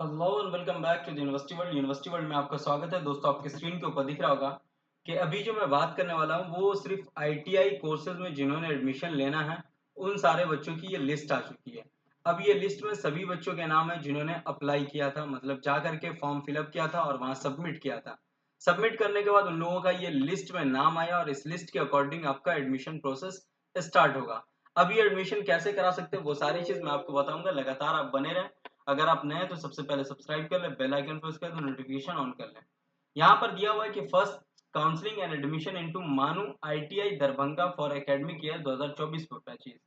Hello and welcome back to the university world. University world में आपका स्वागत है। दोस्तों, आपके स्क्रीन के ऊपर दिख रहा होगा कि अभी जो मैं बात करने वाला हूँ वो सिर्फ आईटीआई कोर्सेज में जिन्होंने एडमिशन लेना है उन सारे बच्चों की ये लिस्ट आ चुकी है। अब ये लिस्ट में सभी बच्चों के नाम है जिन्होंने अप्लाई किया था, मतलब जा करके फॉर्म फिलअप किया था और वहाँ सबमिट किया था। सबमिट करने के बाद उन लोगों का ये लिस्ट में नाम आया और इस लिस्ट के अकॉर्डिंग आपका एडमिशन प्रोसेस स्टार्ट होगा। अब ये एडमिशन कैसे करा सकते हैं वो सारी चीज मैं आपको बताऊंगा। लगातार आप बने रहें। अगर आप नए हैं तो सबसे पहले सब्सक्राइब कर ले, बेल आइकन प्रेस कर दो, नोटिफिकेशन ऑन कर ले। यहाँ पर दिया हुआ है कि first counselling and admission into MANUU ITI Darbhanga for academic year 2024-25।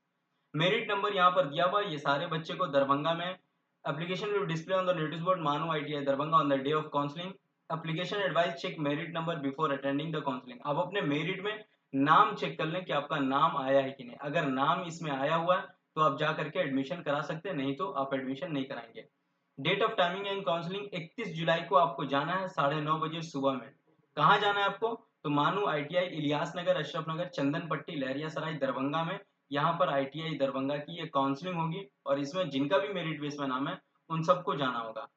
Merit number यहाँ पर दिया हुआ है। ये सारे बच्चे को दरभंगा में application will display on the notice board MANUU ITI Darbhanga on the day of counselling. Application advice check merit number before attending the counselling. आप अपने मेरिट में नाम चेक कर लें कि आपका नाम आया है कि नहीं। अगर नाम इसमें आया हुआ है तो आप जा करके एडमिशन करा सकते हैं, नहीं तो आप एडमिशन नहीं कराएंगे। Date of timing and counselling 31 जुलाई को आपको जाना है 9:30 बजे सुबह में। कहाँ जाना है आपको? तो मानू आईटीआई इलियास नगर, अशरफ नगर, चंदन पट्टी, लहरिया सराय, दरभंगा में यहाँ पर आईटीआई दरभंगा की ये काउंसलिंग होगी और इसमें जिनका भी मेरिट बेस में नाम है उन सबको जाना होगा।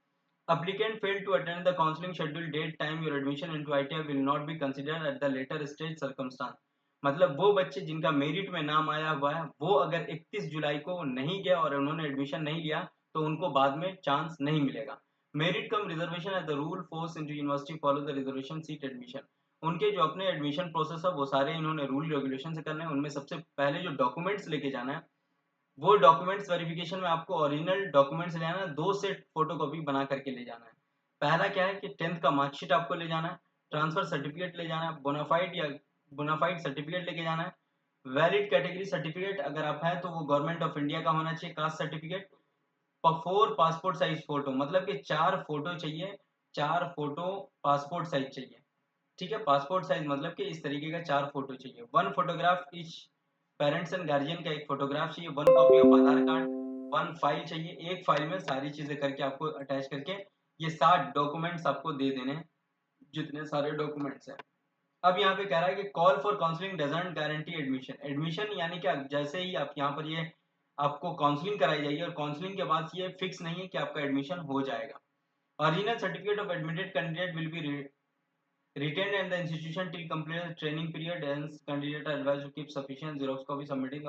Applicant failed to attend the counseling scheduled date time, your admission into ITI will not be considered at the later stage circumstance। मतलब वो बच्चे जिनका मेरिट में नाम आया हुआ है वो अगर 31 जुलाई को नहीं गया और उन्होंने एडमिशन नहीं लिया तो उनको बाद में चांस नहीं मिलेगा। Merit cum reservation as the rule force into university follow the reservation seat admission. उनके जो अपने एडमिशन प्रोसेस है वो सारे इन्होंने रूल रेगुलेशन से करने हैं। उनमें सबसे पहले जो डॉक्यूमेंट्स लेके जाना है वो डॉक्यूमेंट्स वेरिफिकेशन में आपको ओरिजिनल डॉक्यूमेंट्स ले जाना है। 2 सेट फोटोकॉपी बना करके ले जाना है। पहला क्या है कि 10th का मार्कशीट आपको ले जाना है, ट्रांसफर सर्टिफिकेट ले जाना है, बोनाफाइड या बोनाफाइड सर्टिफिकेट लेके जाना है, वैलिड कैटेगरी सर्टिफिकेट अगर आप हैं तो वो गवर्नमेंट ऑफ इंडिया का होना चाहिए, caste certificate, 4 passport size photo, मतलब कि 4 फोटो चाहिए। 4 फोटो पासपोर्ट साइज चाहिए। ठीक है, पासपोर्ट साइज मतलब कि इस तरीके का 4 फोटो चाहिए। 1 photograph etch parents and guardian का एक फोटोग्राफ चाहिए। 1 copy of Aadhaar card. 1 file चाहिए। एक फाइल में सारी चीजें करके आपको अटैच करके ये 60 डॉक्यूमेंट्स आपको दे देने हैं, जितने सारे डॉक्यूमेंट्स हैं। अब यहाँ पे कह रहा है कि call for counselling doesn't guarantee admission. Admission यानी कि जैसे ही आप यहाँ पर ये आपको काउंसलिंग कराई जाएगी और काउंसलिंग के बाद ये फिक्स नहीं है कि आपका एडमिशन हो जाएगा। Original certificate of admitted candidate will be retained and the institution till complete the training period, hence candidate are advised to keep sufficient xerox copy submitting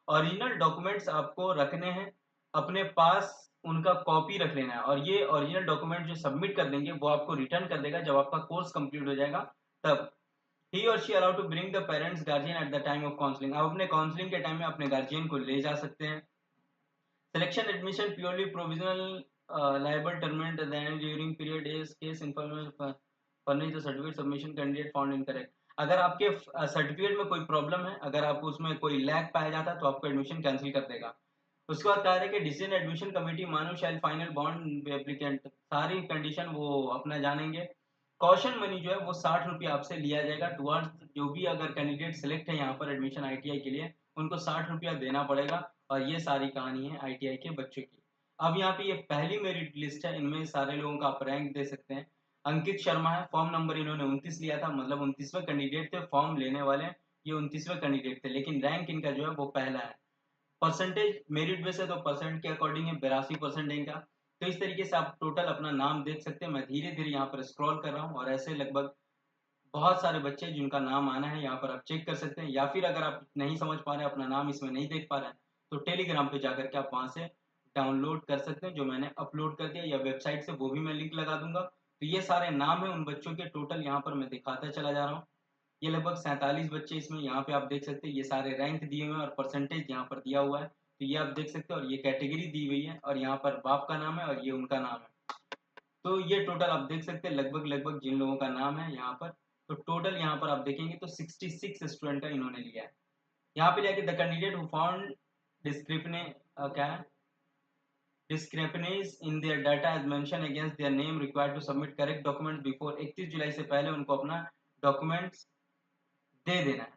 original documents आपको रखने हैं अपने पास। उनका कॉपी रख लेना है और ये ओरिजिनल डॉक्यूमेंट जो सबमिट कर देंगे वो आपको रिटर्न कर देगा जब आपका कोर्स कंप्लीट हो जाएगा तब। ही और she allowed to bring the parents guardian at the time of counselling. आप अपने काउंसलिंग के टाइम में अपने गार्जियन को ले जा सकते हैं। Selection admission purely provisional liable terminate then during period is case information furnish the certificate submission candidate found incorrect। अगर आपके सर्टिफिकेट में कोई प्रॉब्लम है, अगर आप उसमें कोई लैग पाया जाता है तो आपको एडमिशन कैंसिल कर देगा। उसके बाद कहा है कि डिसीजन एडमिशन कमेटी मानो शायद फाइनल बॉन्ड एप्लीकेंट सारी कंडीशन वो अपना जानेंगे। कॉशन मनी जो है वो 60 रुपये आपसे लिया जाएगा टुवर्ड्स जो भी अगर कैंडिडेट सेलेक्ट है यहाँ पर एडमिशन आईटीआई के लिए उनको 60 रुपया देना पड़ेगा। और ये सारी कहानी है आईटीआई के बच्चों की। अब यहाँ पे ये पहली मेरिट लिस्ट है, इनमें सारे लोगों का आप रैंक दे सकते हैं। अंकित शर्मा है, फॉर्म नंबर इन्होंने 29 लिया था, मतलब 29वें कैंडिडेट थे फॉर्म लेने वाले। ये 29वें कैंडिडेट थे लेकिन रैंक इनका जो है वो पहला है। परसेंटेज मेरिट बेस है तो परसेंट के अकॉर्डिंग है, 82% इनका। तो इस तरीके से आप टोटल अपना नाम देख सकते हैं। मैं धीरे धीरे यहाँ पर स्क्रॉल कर रहा हूँ और ऐसे लगभग बहुत सारे बच्चे जिनका नाम आना है यहाँ पर आप चेक कर सकते हैं। या फिर अगर आप नहीं समझ पा रहे हैं, अपना नाम इसमें नहीं देख पा रहे हैं, तो टेलीग्राम पे जाकर के आप वहाँ से डाउनलोड कर सकते हैं जो मैंने अपलोड कर दिया, या वेबसाइट से वो भी मैं लिंक लगा दूंगा। तो ये सारे नाम है उन बच्चों के, टोटल यहाँ पर मैं दिखाता चला जा रहा हूँ। ये लगभग 47 बच्चे इसमें यहाँ पे आप देख सकते हैं। ये सारे रैंक दिए हुए हैं और परसेंटेज यहाँ पर दिया हुआ है, तो ये आप देख सकते हैं। और ये कैटेगरी दी हुई है और यहाँ पर बाप का नाम है और ये उनका नाम है। तो ये टोटल आप देख सकते हैं लगभग लगभग जिन लोगों का नाम है यहाँ पर। तो टोटल यहाँ पर आप देखेंगे तो 66 स्टूडेंट का इन्होंने लिया है। यहाँ पे जाके द कैंडिडेट हु फाउंड डिस्क्रिपने क्या है discrepancies in their data as mentioned against their name required to submit correct documents before 31 जुलाई से पहले उनको अपना डॉक्यूमेंट्स दे देना है।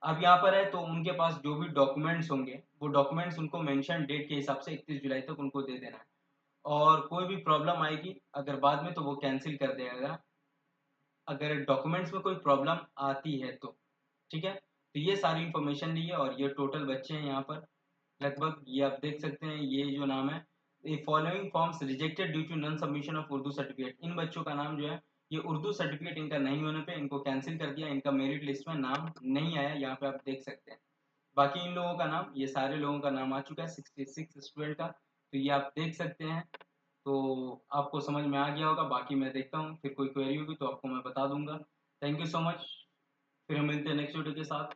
अब यहाँ पर है तो उनके पास जो भी डॉक्यूमेंट्स होंगे वो डॉक्यूमेंट्स उनको मेंशन डेट के हिसाब से 31 जुलाई तक उनको दे देना है। और कोई भी प्रॉब्लम आएगी अगर बाद में तो वो कैंसिल कर देगा अगर डॉक्यूमेंट्स में कोई प्रॉब्लम आती है तो। ठीक है, तो ये सारी इन्फॉर्मेशन ली है और ये टोटल बच्चे हैं यहाँ पर लगभग। ये आप देख सकते हैं ये जो नाम है ये following forms rejected due to non submission of Urdu certificate. इन बच्चों का नाम जो है ये उर्दू सर्टिफिकेट इनका नहीं होने पे इनको कैंसिल कर दिया, इनका मेरिट लिस्ट में नाम नहीं आया, यहाँ पे आप देख सकते हैं। बाकी इन लोगों का नाम, ये सारे लोगों का नाम आ चुका है 66 स्टूडेंट का, तो ये आप देख सकते हैं। तो आपको समझ में आ गया होगा। बाकी मैं देखता हूँ, फिर कोई क्वेरी होगी तो आपको मैं बता दूंगा। Thank you so much. फिर हम मिलते हैं नेक्स्ट वीडियो के साथ।